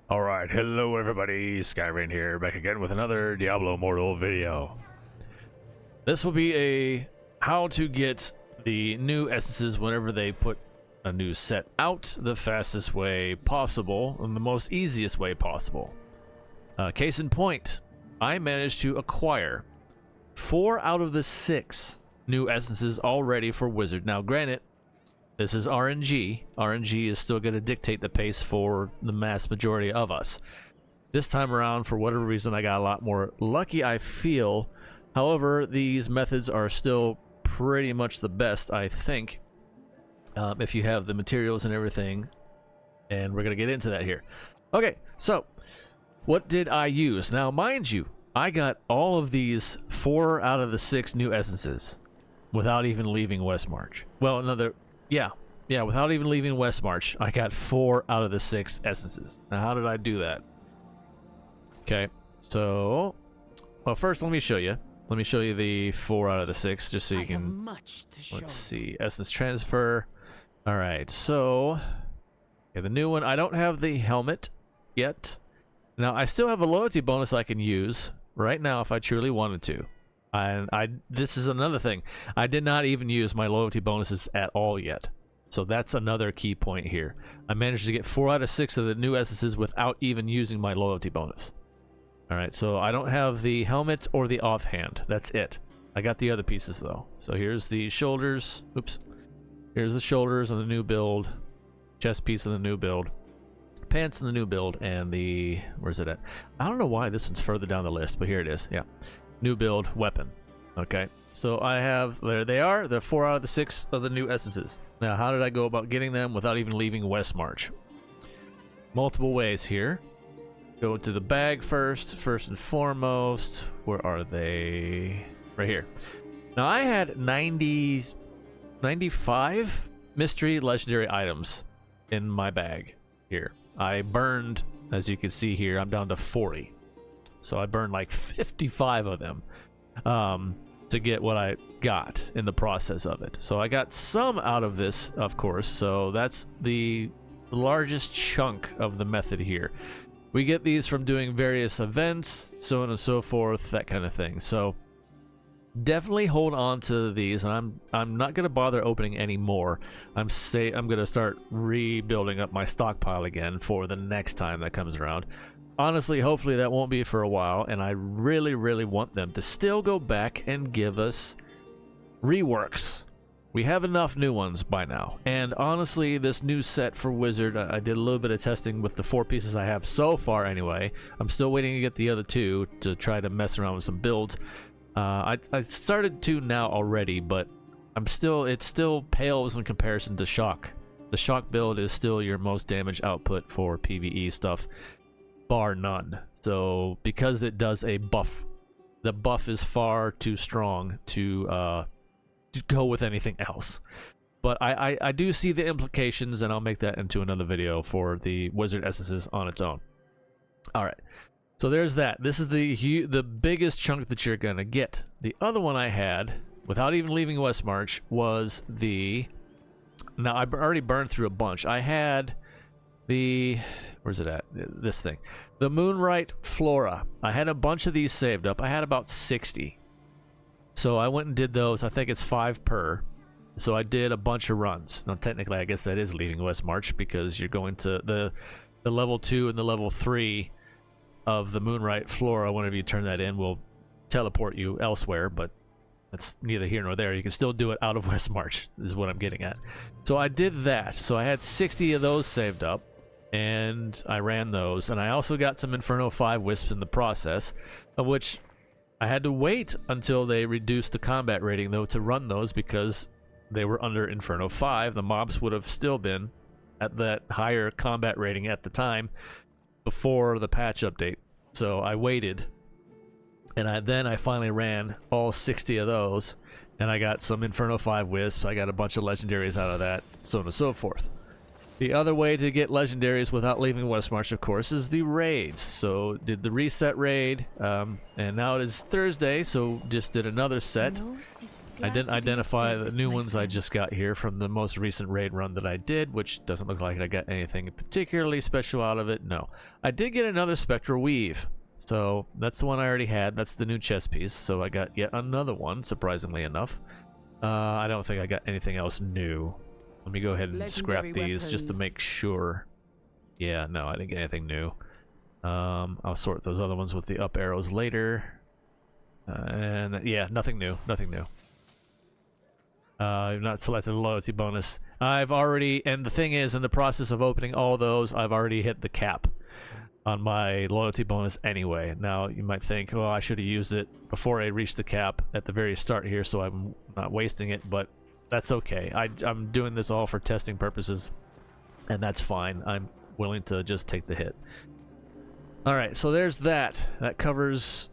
Alright, hello everybody, Skyrain here, back again with another Diablo Immortal video. This will be a how to get the new essences whenever they put a new set out the fastest way possible and the most easiest way possible. Case in point, I managed to acquire 4 out of the 6 new essences already for Wizard. Now granted, this is RNG. RNG is still going to dictate the pace for the mass majority of us. This time around, for whatever reason, I got a lot more lucky, I feel. However, these methods are still pretty much the best, I think, if you have the materials and everything. And we're going to get into that here. Okay, so what did I use? Now, mind you, I got all of these 4 out of the 6 new essences without even leaving Westmarch. Well, Yeah, without even leaving Westmarch, I got 4 out of the 6 essences. Now, how did I do that? Okay, so, well, first let me show you. Let me show you the 4 out of the 6, just so you can, let's see, essence transfer. All right, so, okay, the new one, I don't have the helmet yet. Now, I still have a loyalty bonus I can use right now if I truly wanted to. And this is another thing. I did not even use my loyalty bonuses at all yet. So that's another key point here. I managed to get 4 out of 6 of the new essences without even using my loyalty bonus. Alright, so I don't have the helmet or the offhand. That's it. I got the other pieces though. So here's the shoulders. Oops. Here's the shoulders on the new build. Chest piece in the new build. Pants in the new build. And the... where's it at? I don't know why this one's further down the list, but here it is. Yeah. New build weapon. Okay, so I have, there they are, the 4 out of the 6 of the new essences. Now, how did I go about getting them without even leaving Westmarch? Multiple ways here. Go to the bag first and foremost. Where are they? Right here. Now, I had 95 mystery legendary items in my bag here. I burned, as you can see here, I'm down to 40. So I burned like 55 of them to get what I got in the process of it. So I got some out of this, of course. So that's the largest chunk of the method here. We get these from doing various events, so on and so forth, that kind of thing. So definitely hold on to these, and I'm not going to bother opening any more. I'm going to start rebuilding up my stockpile again for the next time that comes around. Honestly, hopefully that won't be for a while, and I really, really want them to still go back and give us reworks. We have enough new ones by now, and honestly, this new set for Wizard, I did a little bit of testing with the 4 pieces I have so far anyway. I'm still waiting to get the other 2 to try to mess around with some builds. I started 2 now already, but it still pales in comparison to Shock. The Shock build is still your most damage output for PvE stuff, bar none. So because it does a buff, the buff is far too strong to go with anything else. But I do see the implications, and I'll make that into another video for the Wizard essences on its own. Alright, so there's that. This is the biggest chunk that you're gonna get. The other one I had, without even leaving Westmarch, was the... now I already burned through a bunch. I had the... where's it at? This thing. The Moonrite Flora. I had a bunch of these saved up. I had about 60. So I went and did those. I think it's 5 per. So I did a bunch of runs. Now technically I guess that is leaving Westmarch, because you're going to the level 2 and the level 3 of the Moonrite Flora. Whenever you turn that in, will teleport you elsewhere, but that's neither here nor there. You can still do it out of Westmarch, is what I'm getting at. So I did that. So I had 60 of those saved up, and I ran those, and I also got some Inferno 5 wisps in the process, of which I had to wait until they reduced the combat rating though to run those, because they were under Inferno 5. The mobs would have still been at that higher combat rating at the time before the patch update. So I waited, and then I finally ran all 60 of those, and I got some Inferno 5 wisps. I got a bunch of legendaries out of that, so on and so forth. The other way to get legendaries without leaving Westmarch, of course, is the raids. So did the reset raid, and now it is Thursday, so just did another set. I didn't identify the new ones I just got here from the most recent raid run that I did, which doesn't look like I got anything particularly special out of it. No. I did get another Spectral Weave. So that's the one I already had. That's the new chest piece. So I got yet another one, surprisingly enough. I don't think I got anything else new. Let me go ahead and scrap these just to make sure. Yeah, no, I didn't get anything new. I'll sort those other ones with the up arrows later. And yeah, nothing new. Nothing new. I've not selected a loyalty bonus. I've already, and the thing is, in the process of opening all those, I've already hit the cap on my loyalty bonus anyway. Now, you might think, well, I should have used it before I reached the cap at the very start here, so I'm not wasting it, but that's okay. I'm doing this all for testing purposes, and that's fine. I'm willing to just take the hit. Alright, so there's that. That covers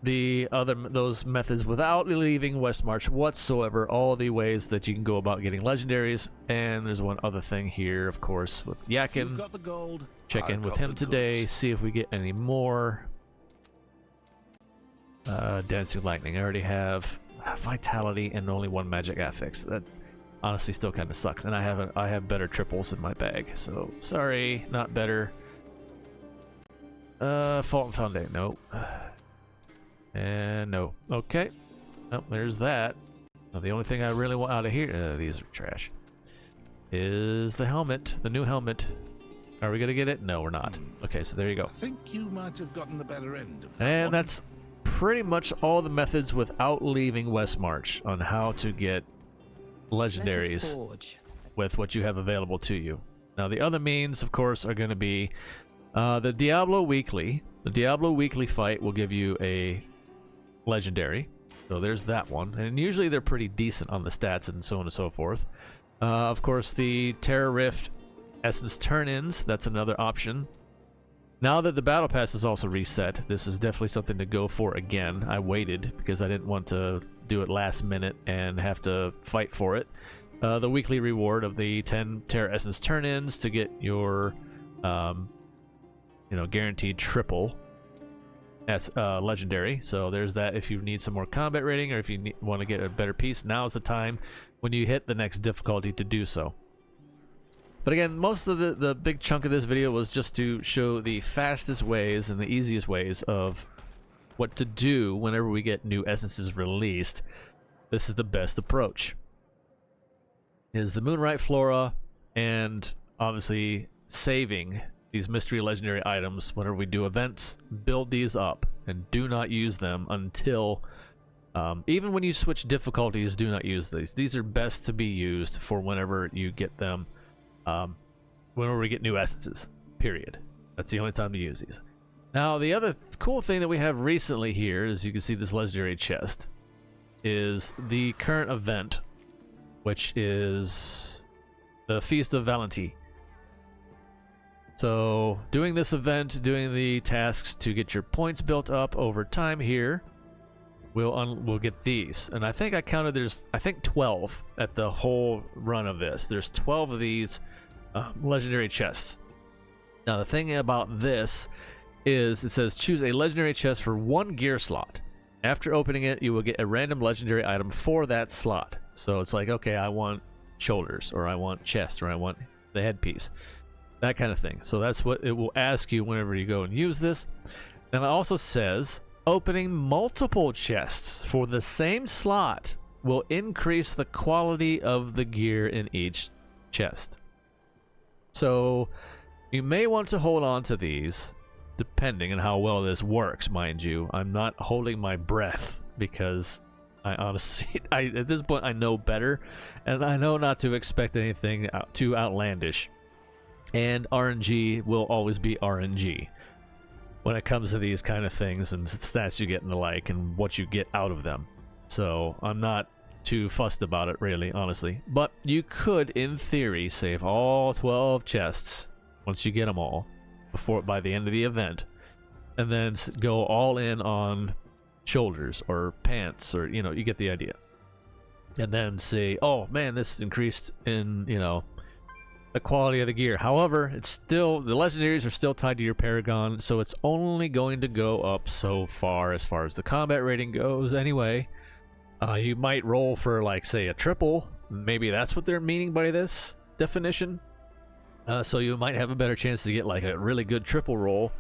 those methods without leaving Westmarch whatsoever, all the ways that you can go about getting legendaries. And there's one other thing here, of course, with Yakin. Got the gold. Check in with him today, see if we get any more. Dancing Lightning. I already have Vitality and only one Magic Affix. That honestly still kind of sucks. And I have better triples in my bag, so sorry, not better. Fault and Foundation. Nope. And no. Okay. Oh, there's that. Now, the only thing I really want out of here, these are trash, is the helmet, the new helmet. Are we gonna get it? No, we're not. Okay, so there you go. I think you might have gotten the better end of that And one. that's pretty much all the methods without leaving Westmarch on how to get legendaries with what you have available to you. Now, the other means, of course, are going to be the Diablo Weekly. The Diablo Weekly fight will give you a legendary. So there's that one. And usually they're pretty decent on the stats and so on and so forth. Of course, the Terra Rift Essence turn-ins, that's another option. Now that the Battle Pass is also reset, this is definitely something to go for again. I waited because I didn't want to do it last minute and have to fight for it. The weekly reward of the 10 Terra Essence turn-ins to get your, guaranteed triple as legendary. So there's that. If you need some more combat rating or if you want to get a better piece, now is the time when you hit the next difficulty to do so. But again, most of the big chunk of this video was just to show the fastest ways and the easiest ways of what to do whenever we get new essences released. This is the best approach. Is the Moonrite Flora, and obviously saving these mystery legendary items whenever we do events. Build these up and do not use them until even when you switch difficulties, do not use these. These are best to be used for whenever you get them, whenever we get new essences, period. That's the only time to use these. Now, the other cool thing that we have recently here, as you can see this legendary chest, is the current event, which is the Feast of Valenti. So, doing this event, doing the tasks to get your points built up over time here, we'll get these. And I think I counted there's, 12 at the whole run of this. There's 12 of these legendary chests. Now, the thing about this is it says choose a legendary chest for 1 gear slot. After opening it, you will get a random legendary item for that slot. So it's like, okay, I want shoulders, or I want chest, or I want the headpiece. That kind of thing. So that's what it will ask you whenever you go and use this. And it also says opening multiple chests for the same slot will increase the quality of the gear in each chest. So you may want to hold on to these depending on how well this works, mind you. I'm not holding my breath because I honestly, at this point I know better, and I know not to expect anything too outlandish. And RNG will always be RNG when it comes to these kind of things and stats you get and the like and what you get out of them. So I'm not too fussed about it, really, honestly. But you could, in theory, save all 12 chests once you get them all by the end of the event, and then go all in on shoulders or pants, or you get the idea. And then say, oh man, this increased in the quality of the gear. However, it's still, the legendaries are still tied to your paragon, so it's only going to go up so far as the combat rating goes anyway. You might roll for, like, say, a triple. Maybe that's what they're meaning by this definition. So you might have a better chance to get, like, a really good triple roll.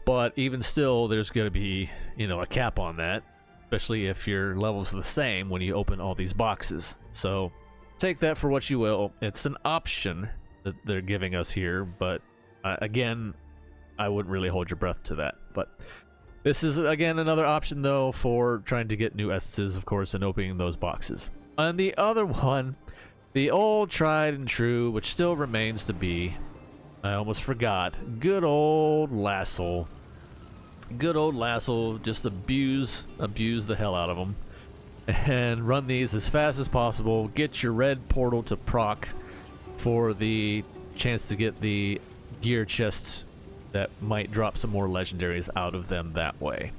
But even still, there's going to be, you know, a cap on that, especially if your level's the same when you open all these boxes. So take that for what you will. It's an option that they're giving us here, but again, I wouldn't really hold your breath to that. But this is, again, another option, though, for trying to get new essences, of course, and opening those boxes. And the other one, the old tried and true, which still remains to be, I almost forgot, good old Lasso. Good old Lasso, just abuse the hell out of them. And run these as fast as possible. Get your red portal to proc for the chance to get the gear chests that might drop some more legendaries out of them that way.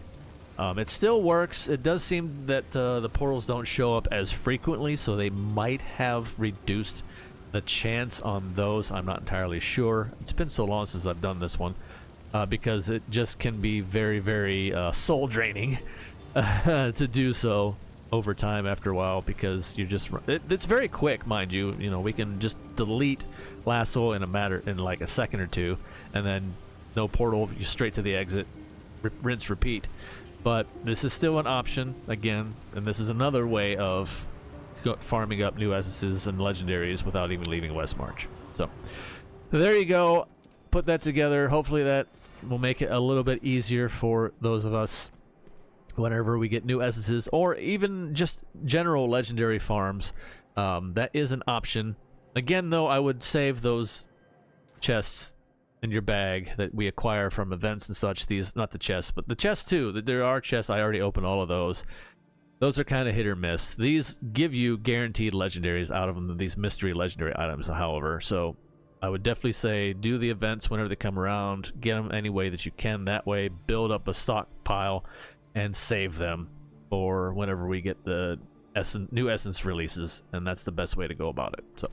It still works. It does seem that the portals don't show up as frequently, so they might have reduced the chance on those. I'm not entirely sure. It's been so long since I've done this one, because it just can be very, very soul draining to do so over time after a while, because you just it's very quick, mind you. You know, we can just delete Lasso in like a second or two, and then no portal, you straight to the exit, rinse, repeat. But this is still an option, again, and this is another way of farming up new essences and legendaries without even leaving Westmarch. So there you go. Put that together. Hopefully that will make it a little bit easier for those of us whenever we get new essences, or even just general legendary farms. That is an option. Again, though, I would save those chests in your bag that we acquire from events and such. These, not the chests, but the chests too. There are chests. I already opened all of those. Those are kind of hit or miss. These give you guaranteed legendaries out of them, these mystery legendary items, however. So I would definitely say do the events whenever they come around. Get them any way that you can. That way, build up a stockpile and save them for whenever we get the new essence releases. And that's the best way to go about it. So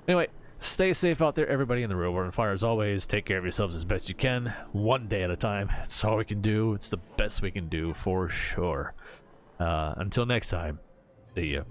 anyway, stay safe out there, everybody, in the real world. And fire, as always, take care of yourselves as best you can. One day at a time. It's all we can do. It's the best we can do, for sure. Until next time, see ya.